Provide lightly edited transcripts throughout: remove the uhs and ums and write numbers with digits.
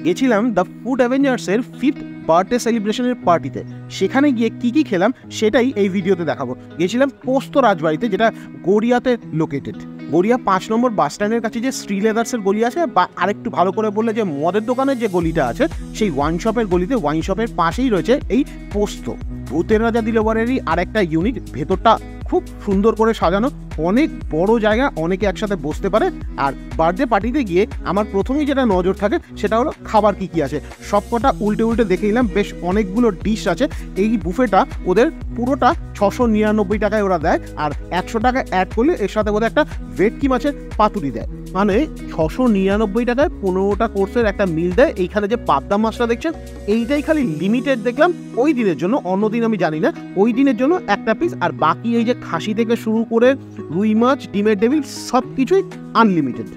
গেছিলাম the food অ্যাভেঞ্জার্সের 5th birthday সেলিব্রেশনের পার্টিতে। সেখানে গিয়ে কি কি খেলাম সেটাই এই ভিডিওতে দেখাবো। গেছিলাম পোস্ত রাজবাড়িতে, যেটা গড়িয়াতে লোকেটেড। গড়িয়া 5 নম্বর বাস স্ট্যান্ডের কাছে যে শ্রী লেদার্সের গলি আছে, বা আরেকটু ভালো করে বললে যে মদের দোকানের যে গলিটা আছে, সেই ওয়াইন শপের গলিতে, ওয়াইন শপের পাশেই রয়েছে এই পোস্ত। ভূতের রাজা দিলবরেরই আরেকটা ইউনিট। ভেতরটা খুব সুন্দর করে সাজানো, অনেক বড় জায়গা, অনেকে একসাথে বসতে পারে। আর বার্থডে পার্টিতে গিয়ে আমার প্রথমেই যেটা নজর থাকে সেটা হলো খাবার কি কি আছে। সবকটা উল্টে উল্টে দেখে নিলাম, বেশ অনেকগুলো ডিশ আছে। এই বুফেটা ওদের পুরোটা 699 টাকায় ওরা দেয়, আর 100 টাকা অ্যাড করলে এর সাথে বোধহয় একটা ভেটকি মাছের পাতুরি দেয়। মানে 699 টাকায় 15টা কোর্সের একটা মিল দেয়। এইখানে যে পাবদা মাছটা দেখছেন, এইটাই খালি লিমিটেড দেখলাম ওই দিনের জন্য, অন্য দিন আমি জানি না। ওই দিনের জন্য একটা পিস, আর বাকি এই যে খাসি থেকে শুরু করে রুই মাছ, ডিমের ডেভিল, সব কিছুই আনলিমিটেড।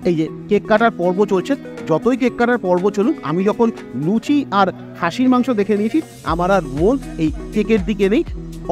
এই যে কেক কাটার পর্ব চলছে, যতই কেক কাটার পর্ব চলুক, আমি যখন লুচি আর খাসির মাংস দেখে নিয়েছি, আমার আর মন এই কেকের দিকে নেই।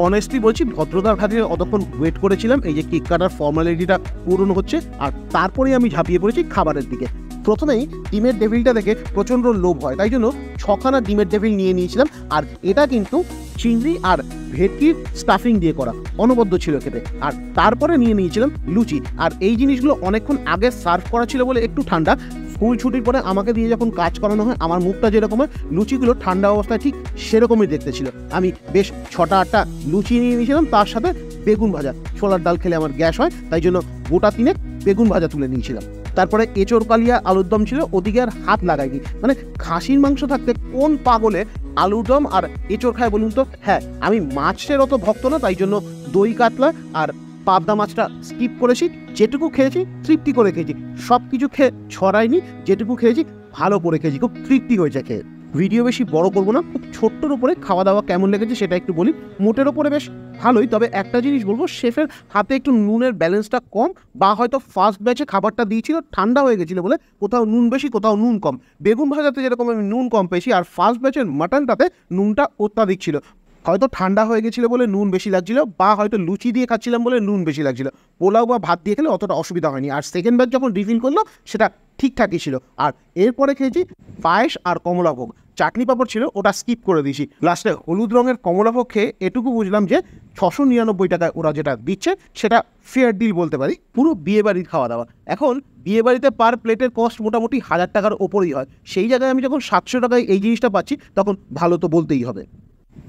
অনেস্টলি বলছি, ভদ্রতার খাতিরে অতক্ষণ ওয়েট করেছিলাম এই যে কেক কাটার ফর্মালিটিটা পূরণ হচ্ছে, আর তারপরেই আমি ঝাঁপিয়ে পড়েছি খাবারের দিকে। প্রথমেই ডিমের ডেভিলটা দেখে প্রচণ্ড লোভ হয়, তাই জন্য 6খানা ডিমের ডেভিল নিয়ে নিয়েছিলাম। আর এটা কিন্তু চিংড়ি আর ভেটকির স্টাফিং দিয়ে করা, অনবদ্য ছিল খেতে। আর তারপরে নিয়ে নিয়েছিলাম লুচি। আর এই জিনিসগুলো অনেকক্ষণ আগে সার্ভ করা ছিল বলে একটু ঠান্ডা। স্কুল ছুটির পরে আমাকে দিয়ে যখন কাজ করানো হয়, আমার মুখটা যেরকম হয়, লুচিগুলো ঠান্ডা অবস্থায় ঠিক সেরকমই দেখতে ছিল। আমি বেশ 6টা-8টা লুচি নিয়ে নিয়েছিলাম, তার সাথে বেগুন ভাজা। ছোলার ডাল খেলে আমার গ্যাস হয়, তাই জন্য গোটা 3 বেগুন ভাজা তুলে নিয়েছিলাম। তারপরে এঁচোড় কালিয়া আলুর দম ছিল, ওদিকে আর হাত লাগাইনি। মানে খাসির মাংস থাকতে কোন পাগলে আলুর দম আর এঁচোড় খায় বলুন তো? হ্যাঁ, আমি মাছের অত ভক্ত না, তাই জন্য দই কাতলা আর পাবদা মাছটা স্কিপ করেছি। যেটুকু খেয়েছি তৃপ্তি করে খেয়েছি, সব কিছু খেয়ে ছড়াইনি। যেটুকু খেয়েছি ভালো করে খেয়েছি, খুব তৃপ্তি হয়েছে খেয়ে। ভিডিও বেশি বড় করবো না, খুব ছোট্টর উপরে খাওয়া দাওয়া কেমন লেগেছে সেটা একটু বলি। মোটের ওপরে বেশ ভালোই, তবে একটা জিনিস বলবো, শেফের হাতে একটু নুনের ব্যালেন্সটা কম, বা হয়তো ফার্স্ট ব্যাচে খাবারটা দিয়েছিল ঠান্ডা হয়ে গেছিলো বলে কোথাও নুন বেশি, কোথাও নুন কম। বেগুন ভাজাতে যেরকম আমি নুন কম পেয়েছি, আর ফার্স্ট ব্যাচের মাটনটাতে নুনটা অত্যাধিক ছিল। হয়তো ঠান্ডা হয়ে গেছিলো বলে নুন বেশি লাগছিল, বা হয়তো লুচি দিয়ে খাচ্ছিলাম বলে নুন বেশি লাগছিল। পোলাও বা ভাত দিয়ে খেলে অতটা অসুবিধা হয়নি। আর সেকেন্ড ব্যাচ যখন রিফিল করলো সেটা ঠিকঠাকই ছিল। আর এরপরে খেয়েছি পায়েস আর কমলাভোগ। চাটনি পাঁপড় ছিল, ওটা স্কিপ করে দিয়েছি। লাস্টে হলুদ রঙের কমলাভোগ খেয়ে এটুকু বুঝলাম যে 699 টাকায় ওরা যেটা দিচ্ছে সেটা ফেয়ার ডিল বলতে পারি। পুরো বিয়েবাড়ির খাওয়া দাওয়া। এখন বিয়েবাড়িতে পার প্লেটের কস্ট মোটামুটি 1000 টাকার ওপরেই হয়। সেই জায়গায় আমি যখন 700 টাকায় এই জিনিসটা পাচ্ছি, তখন ভালো তো বলতেই হবে।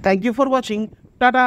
Thank you for watching, tata.